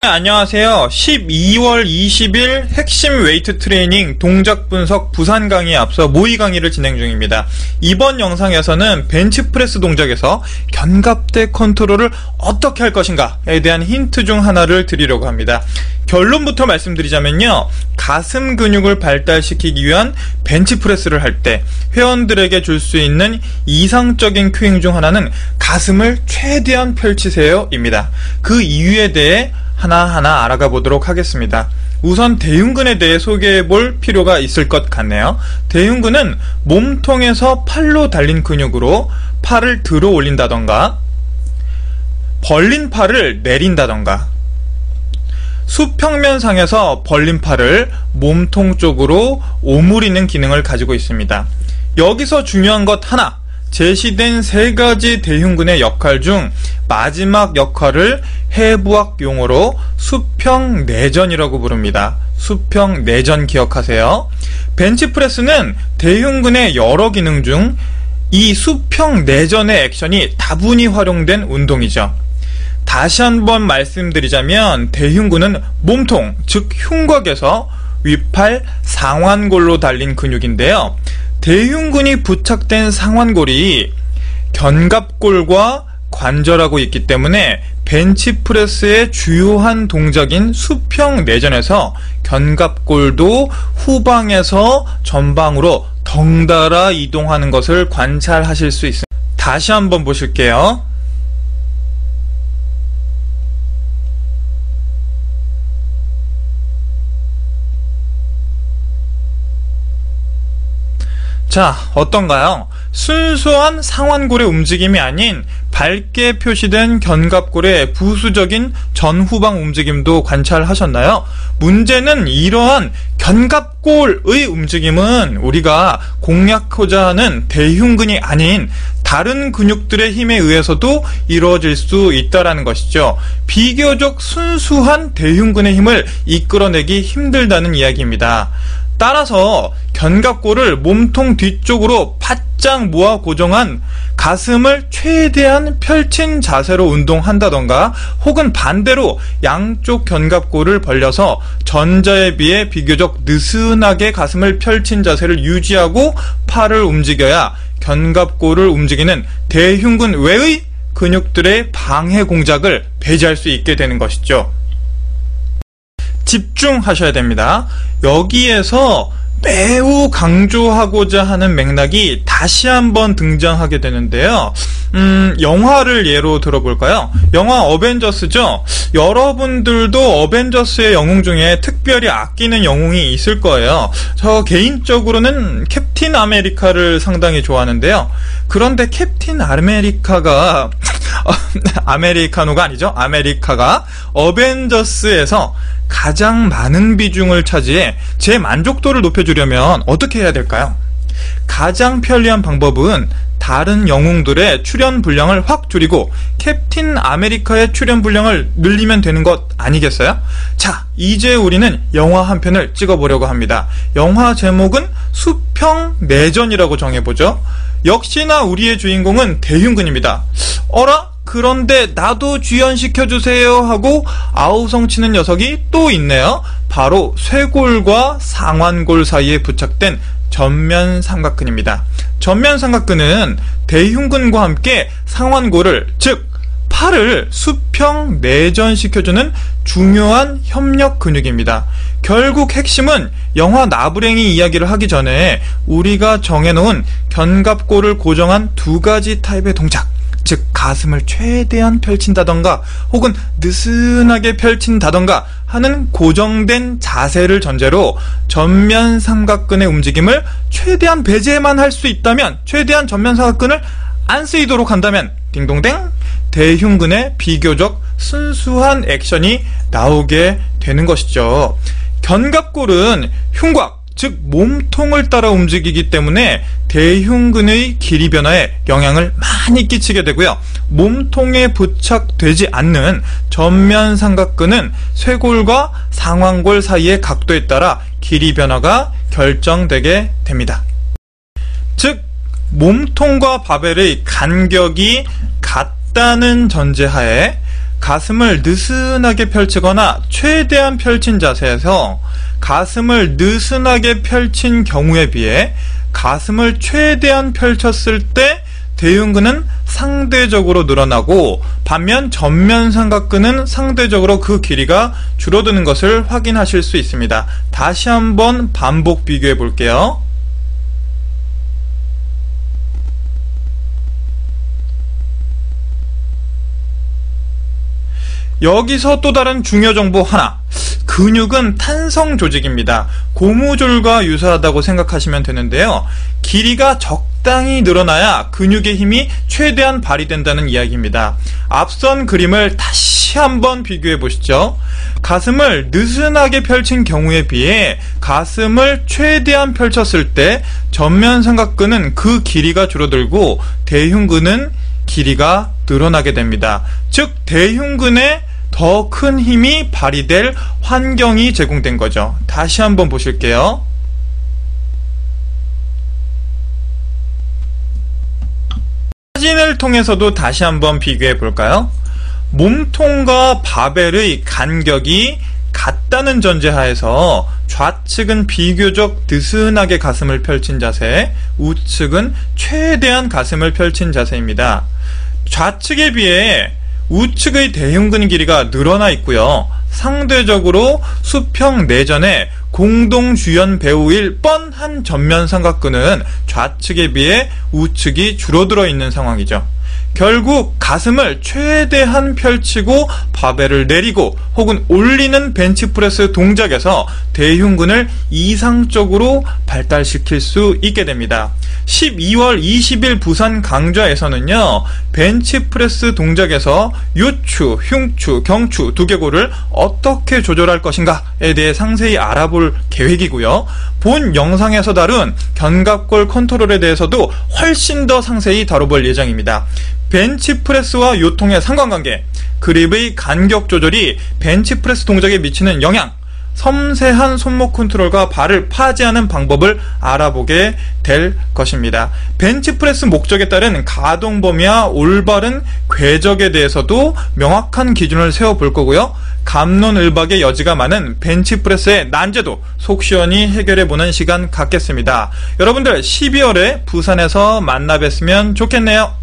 네, 안녕하세요. 12월 20일 핵심 웨이트 트레이닝 동작 분석 부산 강의에 앞서 모의 강의를 진행 중입니다. 이번 영상에서는 벤치프레스 동작에서 견갑대 컨트롤을 어떻게 할 것인가에 대한 힌트 중 하나를 드리려고 합니다. 결론부터 말씀드리자면요, 가슴 근육을 발달시키기 위한 벤치프레스를 할 때 회원들에게 줄 수 있는 이상적인 큐잉 중 하나는 가슴을 최대한 펼치세요 입니다. 그 이유에 대해 하나하나 알아가 보도록 하겠습니다. 우선 대흉근에 대해 소개해 볼 필요가 있을 것 같네요. 대흉근은 몸통에서 팔로 달린 근육으로 팔을 들어 올린다던가 벌린 팔을 내린다던가 수평면상에서 벌린 팔을 몸통 쪽으로 오므리는 기능을 가지고 있습니다. 여기서 중요한 것 하나, 제시된 세 가지 대흉근의 역할 중 마지막 역할을 해부학 용어로 수평내전이라고 부릅니다. 수평내전 기억하세요. 벤치프레스는 대흉근의 여러 기능 중 이 수평내전의 액션이 다분히 활용된 운동이죠. 다시 한번 말씀드리자면 대흉근은 몸통, 즉 흉곽에서 윗팔 상완골로 달린 근육인데요. 대흉근이 부착된 상완골이 견갑골과 관절하고 있기 때문에 벤치프레스의 주요한 동작인 수평내전에서 견갑골도 후방에서 전방으로 덩달아 이동하는 것을 관찰하실 수 있습니다. 다시 한번 보실게요. 자, 어떤가요? 순수한 상완골의 움직임이 아닌 밝게 표시된 견갑골의 부수적인 전후방 움직임도 관찰하셨나요? 문제는 이러한 견갑골의 움직임은 우리가 공략하고자 하는 대흉근이 아닌 다른 근육들의 힘에 의해서도 이루어질 수 있다는 것이죠. 비교적 순수한 대흉근의 힘을 이끌어내기 힘들다는 이야기입니다. 따라서 견갑골을 몸통 뒤쪽으로 바짝 모아 고정한 가슴을 최대한 펼친 자세로 운동한다던가 혹은 반대로 양쪽 견갑골을 벌려서 전자에 비해 비교적 느슨하게 가슴을 펼친 자세를 유지하고 팔을 움직여야 견갑골을 움직이는 대흉근 외의 근육들의 방해 공작을 배제할 수 있게 되는 것이죠. 집중하셔야 됩니다. 여기에서 매우 강조하고자 하는 맥락이 다시 한번 등장하게 되는데요. 영화를 예로 들어볼까요? 영화 어벤져스죠? 여러분들도 어벤져스의 영웅 중에 특별히 아끼는 영웅이 있을 거예요. 저 개인적으로는 캡틴 아메리카를 상당히 좋아하는데요. 그런데 캡틴 아메리카가 아메리카노가 아니죠? 아메리카가 어벤져스에서 가장 많은 비중을 차지해 제 만족도를 높여주려면 어떻게 해야 될까요? 가장 편리한 방법은 다른 영웅들의 출연 분량을 확 줄이고 캡틴 아메리카의 출연 분량을 늘리면 되는 것 아니겠어요? 자, 이제 우리는 영화 한 편을 찍어보려고 합니다. 영화 제목은 수평내전이라고 정해보죠. 역시나 우리의 주인공은 대흉근입니다. 어라? 그런데 나도 주연시켜주세요 하고 아우성치는 녀석이 또 있네요. 바로 쇄골과 상완골 사이에 부착된 전면삼각근입니다. 전면삼각근은 대흉근과 함께 상완골을, 즉 팔을 수평 내전시켜주는 중요한 협력 근육입니다. 결국 핵심은 영화 나부랭이 이야기를 하기 전에 우리가 정해놓은 견갑골을 고정한 두 가지 타입의 동작, 즉 가슴을 최대한 펼친다던가 혹은 느슨하게 펼친다던가 하는 고정된 자세를 전제로 전면 삼각근의 움직임을 최대한 배제만 할 수 있다면, 최대한 전면 삼각근을 안 쓰이도록 한다면 딩동댕 대흉근의 비교적 순수한 액션이 나오게 되는 것이죠. 견갑골은 흉곽, 즉 몸통을 따라 움직이기 때문에 대흉근의 길이 변화에 영향을 많이 끼치게 되고요. 몸통에 부착되지 않는 전면 삼각근은 쇄골과 상완골 사이의 각도에 따라 길이 변화가 결정되게 됩니다. 즉 몸통과 바벨의 간격이 같다는 전제하에 가슴을 느슨하게 펼치거나 최대한 펼친 자세에서 가슴을 느슨하게 펼친 경우에 비해 가슴을 최대한 펼쳤을 때 대흉근은 상대적으로 늘어나고 반면 전면 삼각근은 상대적으로 그 길이가 줄어드는 것을 확인하실 수 있습니다. 다시 한번 반복 비교해 볼게요. 여기서 또 다른 중요 정보 하나. 근육은 탄성 조직입니다. 고무줄과 유사하다고 생각하시면 되는데요. 길이가 적당히 늘어나야 근육의 힘이 최대한 발휘된다는 이야기입니다. 앞선 그림을 다시 한번 비교해 보시죠. 가슴을 느슨하게 펼친 경우에 비해 가슴을 최대한 펼쳤을 때 전면 삼각근은 그 길이가 줄어들고 대흉근은 길이가 늘어나게 됩니다. 즉 대흉근에 더 큰 힘이 발휘될 환경이 제공된 거죠. 다시 한번 보실게요. 사진을 통해서도 다시 한번 비교해 볼까요? 몸통과 바벨의 간격이 같다는 전제하에서 좌측은 비교적 느슨하게 가슴을 펼친 자세, 우측은 최대한 가슴을 펼친 자세입니다. 좌측에 비해 우측의 대흉근 길이가 늘어나 있고요. 상대적으로 수평 내전의 공동주연 배우일 뻔한 전면 삼각근은 좌측에 비해 우측이 줄어들어 있는 상황이죠. 결국 가슴을 최대한 펼치고 바벨을 내리고 혹은 올리는 벤치프레스 동작에서 대흉근을 이상적으로 발달시킬 수 있게 됩니다. 12월 20일 부산 강좌에서는요, 벤치프레스 동작에서 요추, 흉추, 경추 두개골을 어떻게 조절할 것인가에 대해 상세히 알아볼 계획이고요. 본 영상에서 다룬 견갑골 컨트롤에 대해서도 훨씬 더 상세히 다뤄볼 예정입니다. 벤치프레스와 요통의 상관관계, 그립의 간격 조절이 벤치프레스 동작에 미치는 영향, 섬세한 손목 컨트롤과 발을 파지하는 방법을 알아보게 될 것입니다. 벤치프레스 목적에 따른 가동 범위와 올바른 궤적에 대해서도 명확한 기준을 세워볼 거고요. 갑론을박의 여지가 많은 벤치프레스의 난제도 속 시원히 해결해보는 시간 갖겠습니다. 여러분들 12월에 부산에서 만나 뵀으면 좋겠네요.